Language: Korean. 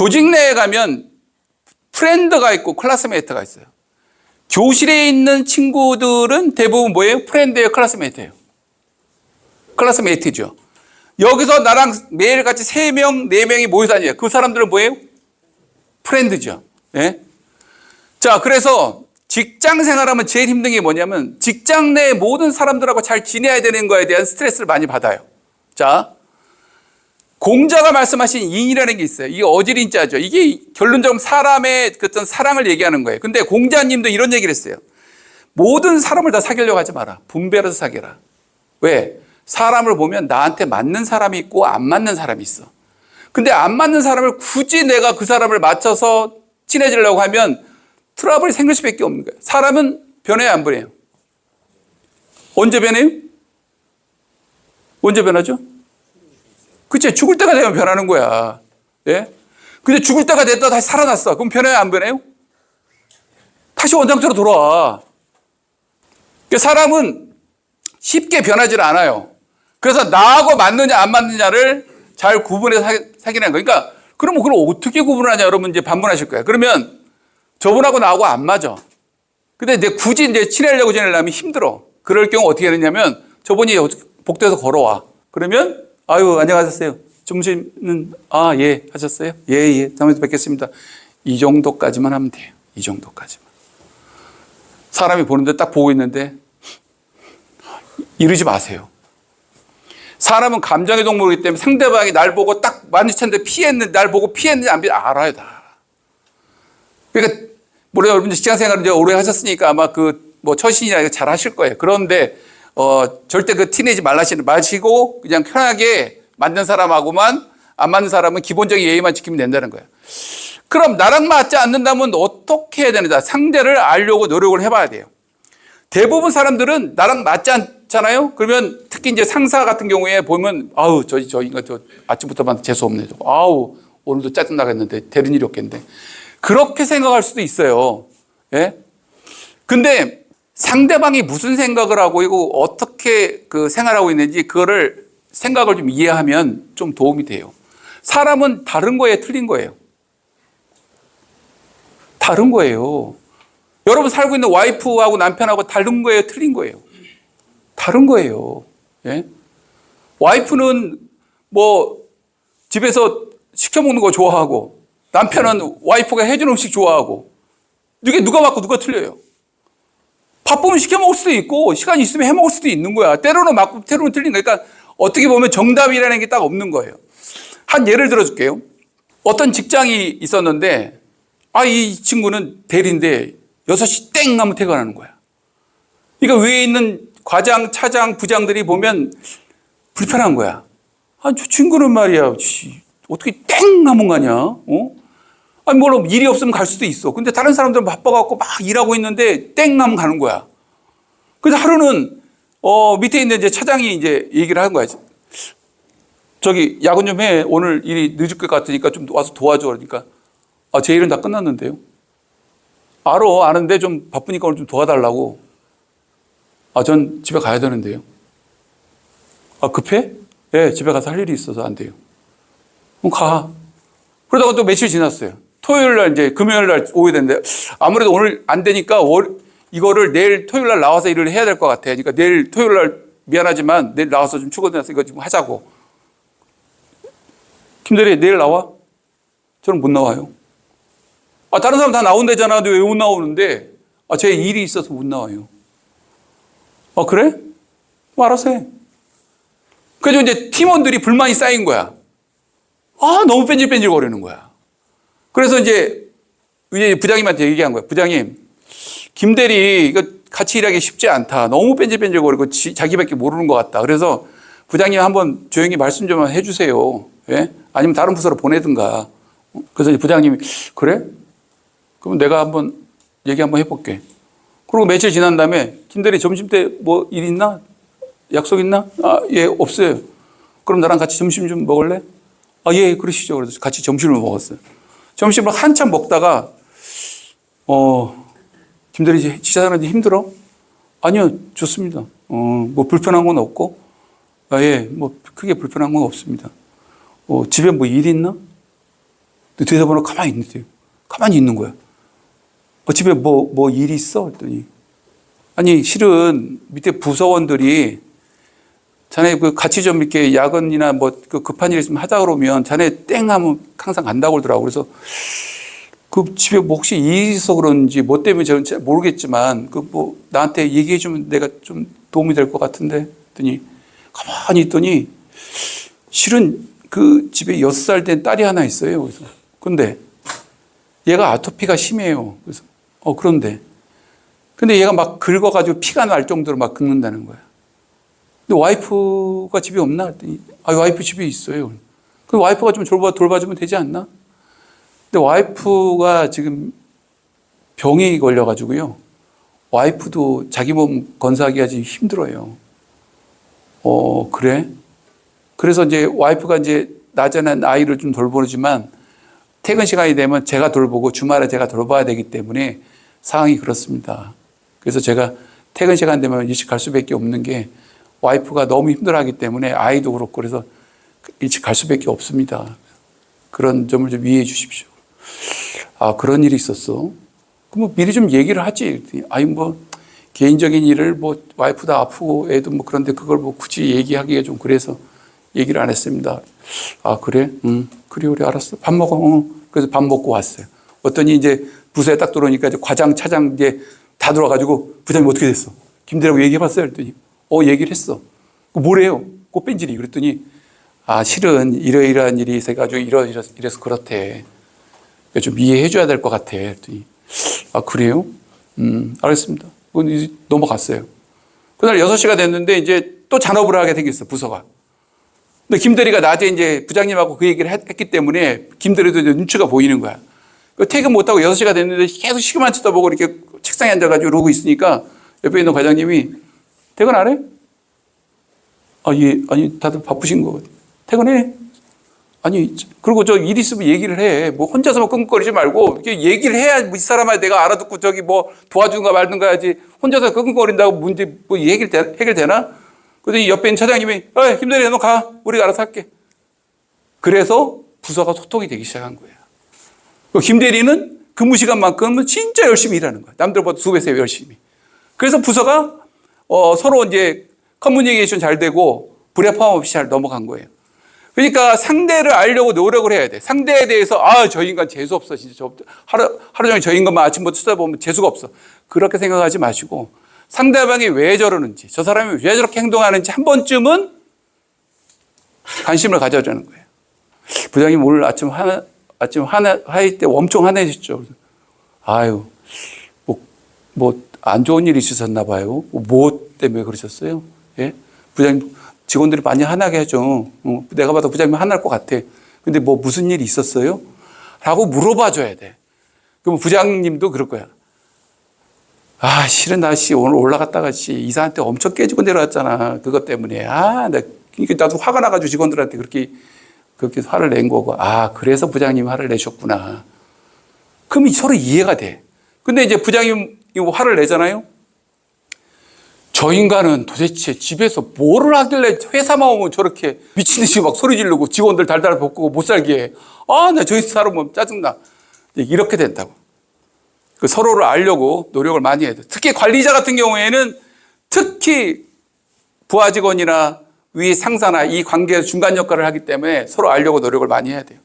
조직 내에 가면 프렌드가 있고 클래스메이트가 있어요. 교실에 있는 친구들은 대부분 뭐예요? 프렌드예요, 클래스메이트예요? 클래스메이트죠. 여기서 나랑 매일같이 3명, 4명이 모여 다녀요. 그 사람들은 뭐예요? 프렌드죠. 예? 자, 그래서 직장 생활하면 제일 힘든 게 뭐냐면 직장 내 모든 사람들하고 잘 지내야 되는 거에 대한 스트레스를 많이 받아요. 자, 공자가 말씀하신 인이라는 게 있어요. 이게 어지린자죠. 이게 결론적으로 사람의 어떤 사랑을 얘기하는 거예요. 근데 공자님도 이런 얘기를 했어요. 모든 사람을 다 사귀려고 하지 마라. 분별해서 사귀라. 왜? 사람을 보면 나한테 맞는 사람이 있고 안 맞는 사람이 있어. 근데 안 맞는 사람을 굳이 내가 그 사람을 맞춰서 친해지려고 하면 트러블이 생길 수밖에 없는 거예요. 사람은 변해요, 안 변해요? 언제 변해요? 언제 변하죠? 그치? 죽을 때가 되면 변하는 거야. 예? 근데 죽을 때가 됐다 다시 살아났어. 그럼 변해요, 안 변해요? 다시 원상태로 돌아와. 그러니까 사람은 쉽게 변하지 않아요. 그래서 나하고 맞느냐 안 맞느냐를 잘 구분해서 사귀는 거예요. 그러니까 그러면 그걸 어떻게 구분하냐 여러분 이제 반문하실 거예요. 그러면 저분하고 나하고 안 맞아. 근데 내 굳이 이제 친해지려고 지내려면 힘들어. 그럴 경우 어떻게 하느냐면 저분이 복도에서 걸어와. 그러면 아유 안녕하셨어요. 점심은 예 하셨어요? 예 다음에 뵙겠습니다. 이 정도까지만 하면 돼요. 이 정도까지만. 사람이 보는데 딱 보고 있는데 이러지 마세요. 사람은 감정의 동물이기 때문에 상대방이 날 보고 딱 마주쳤는데 피했는데 날 보고 피했는지 안 피했는지 알아요 다. 그러니까 물론 여러분들 직장 생활을 이제 오래 하셨으니까 아마 뭐 처신이나 잘 하실 거예요. 그런데 절대 그 티내지 마시고 그냥 편하게 맞는 사람하고만 안 맞는 사람은 기본적인 예의만 지키면 된다는 거예요. 그럼 나랑 맞지 않는다면 어떻게 해야 되는가? 상대를 알려고 노력을 해봐야 돼요. 대부분 사람들은 나랑 맞지 않잖아요? 그러면 특히 이제 상사 같은 경우에 보면 아우 저 인간 저 아침부터 재수 없네. 아우 오늘도 짜증 나겠는데 되는 일이 없겠는데. 그렇게 생각할 수도 있어요. 예? 근데 상대방이 무슨 생각을 하고 있고 어떻게 생활하고 있는지 그거를 생각을 좀 이해하면 좀 도움이 돼요. 사람은 다른 거에 틀린 거예요. 다른 거예요. 여러분 살고 있는 와이프하고 남편하고 다른 거예요, 틀린 거예요? 다른 거예요. 예? 와이프는 뭐 집에서 시켜 먹는 거 좋아하고 남편은 와이프가 해준 음식 좋아하고 이게 누가 맞고 누가 틀려요? 바쁘면 시켜 먹을 수도 있고 시간이 있으면 해 먹을 수도 있는 거야. 때로는 맞고 때로는 틀린 거야. 그러니까 어떻게 보면 정답이라는 게 딱 없는 거예요. 한 예를 들어줄게요. 어떤 직장이 있었는데 이 친구는 대리인데 6시 땡 하면 퇴근하는 거야. 그러니까 위에 있는 과장, 차장, 부장들이 보면 불편한 거야. 저 친구는 말이야. 어떻게 땡 하면 가냐? 물론 일이 없으면 갈 수도 있어. 근데 다른 사람들은 바빠갖고 막 일하고 있는데 땡 하면 가는 거야. 그래서 하루는, 밑에 있는 이제 차장이 이제 얘기를 한 거야. 저기, 야근 좀 해. 오늘 일이 늦을 것 같으니까 좀 와서 도와줘. 그러니까, 제 일은 다 끝났는데요. 아는데 좀 바쁘니까 오늘 좀 도와달라고. 전 집에 가야 되는데요. 급해? 네, 집에 가서 할 일이 있어서 안 돼요. 그럼 가. 그러다가 또 며칠 지났어요. 토요일 날 이제 금요일 날 오게 됐는데 아무래도 오늘 안 되니까 이거를 내일 토요일 날 나와서 일을 해야 될 것 같아. 그러니까 내일 토요일 날 미안하지만 내일 나와서 좀 출근해서 이거 좀 하자고. 김대리 내일 나와? 저는 못 나와요. 다른 사람 다 나온다잖아. 근데 왜 못 나오는데? 제 일이 있어서 못 나와요. 그래? 뭐 알아서 해. 그래서 이제 팀원들이 불만이 쌓인 거야. 너무 뺀질뺀질 거리는 거야. 그래서 이제 부장님한테 얘기한 거야. 부장님, 김대리 이거 같이 일하기 쉽지 않다. 너무 뺀질뺀질 거리고 자기밖에 모르는 것 같다. 그래서 부장님 한번 조용히 말씀 좀 해주세요. 예? 아니면 다른 부서로 보내든가. 그래서 부장님이 그래? 그럼 내가 한번 얘기 한번 해볼게. 그리고 며칠 지난 다음에 김대리 점심 때 뭐 일 있나? 약속 있나? 예, 없어요. 그럼 나랑 같이 점심 좀 먹을래? 예, 그러시죠. 그래서 같이 점심을 먹었어요. 점심을 한참 먹다가 김대리 지사장한테 힘들어? 아니요, 좋습니다. 뭐 불편한 건 없고 예, 뭐 크게 불편한 건 없습니다. 집에 뭐 일 있나? 대답하면 가만히 있는데요. 가만히 있는 거야. 집에 뭐 일이 있어? 했더니 아니 실은 밑에 부서원들이 자네 그 같이 좀 이렇게 야근이나 뭐 그 급한 일 있으면 하자 그러면 자네 땡 하면 항상 간다고 그러더라고. 그래서 그 집에 뭐 혹시 일이 있어 그런지 뭐 때문에 저는 잘 모르겠지만 그 뭐 나한테 얘기해 주면 내가 좀 도움이 될 것 같은데 했더니 가만히 있더니 실은 그 집에 6살 된 딸이 하나 있어요. 그래서 근데 얘가 아토피가 심해요. 그래서 근데 얘가 막 긁어가지고 피가 날 정도로 막 긁는다는 거야. 근데 와이프가 집에 없나? 했더니 와이프 집에 있어요. 그 와이프가 좀 돌봐주면 되지 않나? 근데 와이프가 지금 병이 걸려가지고요. 와이프도 자기 몸 건사하기가 지금 힘들어요. 그래? 그래서 이제 와이프가 이제 낮에는 아이를 좀 돌보지만 퇴근 시간이 되면 제가 돌보고 주말에 제가 돌봐야 되기 때문에 상황이 그렇습니다. 그래서 제가 퇴근 시간 되면 일찍 갈 수밖에 없는 게 와이프가 너무 힘들어하기 때문에 아이도 그렇고 그래서 일찍 갈 수밖에 없습니다. 그런 점을 좀 이해해 주십시오. 그런 일이 있었어. 그럼 미리 좀 얘기를 하지. 뭐 개인적인 일을 뭐 와이프도 아프고 애도 뭐 그런데 그걸 뭐 굳이 얘기하기가 좀 그래서 얘기를 안 했습니다. 그래? 그래 알았어. 밥 먹어. 그래서 밥 먹고 왔어요. 어떠니 이제 부서에 딱 들어오니까 이제 과장, 차장 이제 다 들어와가지고 부장님 어떻게 됐어? 김대리하고 얘기해봤어요. 그랬더니 얘기를 했어. 뭐래요? 꽃ben질이. 그랬더니 실은 이러이러한 일이 있어가지고 이래서 그렇대. 좀 이해해줘야 될 것 같아. 그랬더니 그래요? 알겠습니다. 그건 넘어갔어요. 그날 6시가 됐는데 이제 또 잔업을 하게 생겼어, 부서가. 근데 김대리가 낮에 이제 부장님하고 그 얘기를 했기 때문에 김대리도 이제 눈치가 보이는 거야. 퇴근 못하고 6시가 됐는데 계속 시계만 쳐다보고 이렇게 책상에 앉아가지고 이러고 있으니까 옆에 있는 과장님이 퇴근 안 해? 예. 아니, 다들 바쁘신 거. 퇴근해. 아니, 그리고 저 일 있으면 얘기를 해. 뭐 혼자서만 끙끙거리지 말고 이렇게 얘기를 해야 이 사람아 내가 알아듣고 저기 뭐 도와주든가 말든가 해야지 혼자서 끙끙거린다고 문제 뭐 해결되나? 그랬더니 옆에 있는 차장님이 김대리 너 가. 우리가 알아서 할게. 그래서 부서가 소통이 되기 시작한 거예요. 김대리는 근무 시간만큼은 진짜 열심히 일하는 거야. 남들보다 2배, 3배 열심히. 그래서 부서가 서로 이제 커뮤니케이션 잘 되고 불협화음 없이 잘 넘어간 거예요. 그러니까 상대를 알려고 노력을 해야 돼. 상대에 대해서 저 인간 재수 없어. 진짜 하루 종일 저 인간만 아침부터 쳐다보면 재수가 없어. 그렇게 생각하지 마시고 상대방이 왜 저러는지 저 사람이 왜 저렇게 행동하는지 한 번쯤은 관심을 가져주는 거예요. 부장님 오늘 아침 화낼 때 엄청 화내셨죠. 뭐 안 좋은 일이 있으셨나 봐요. 뭐 때문에 그러셨어요? 예? 부장님 직원들이 많이 화나게 하죠. 내가 봐도 부장님 화날 것 같아. 근데 뭐 무슨 일이 있었어요? 라고 물어봐 줘야 돼. 그럼 부장님도 그럴 거야. 실은 나 오늘 올라갔다가 이사한테 엄청 깨지고 내려왔잖아. 그것 때문에. 나도 화가 나가지고 직원들한테 그렇게 화를 낸 거고. 그래서 부장님이 화를 내셨구나. 그럼 서로 이해가 돼. 근데 이제 부장님 화를 내잖아요. 저 인간은 도대체 집에서 뭐를 하길래 회사만 오면 저렇게 미친 듯이 막 소리 지르고 직원들 달달 볶고 못 살게 해. 나 저기 사람은 짜증나. 이렇게 된다고. 서로를 알려고 노력을 많이 해야 돼. 특히 관리자 같은 경우에는 특히 부하 직원이나 위 상사나 이 관계에서 중간 역할을 하기 때문에 서로 알려고 노력을 많이 해야 돼요.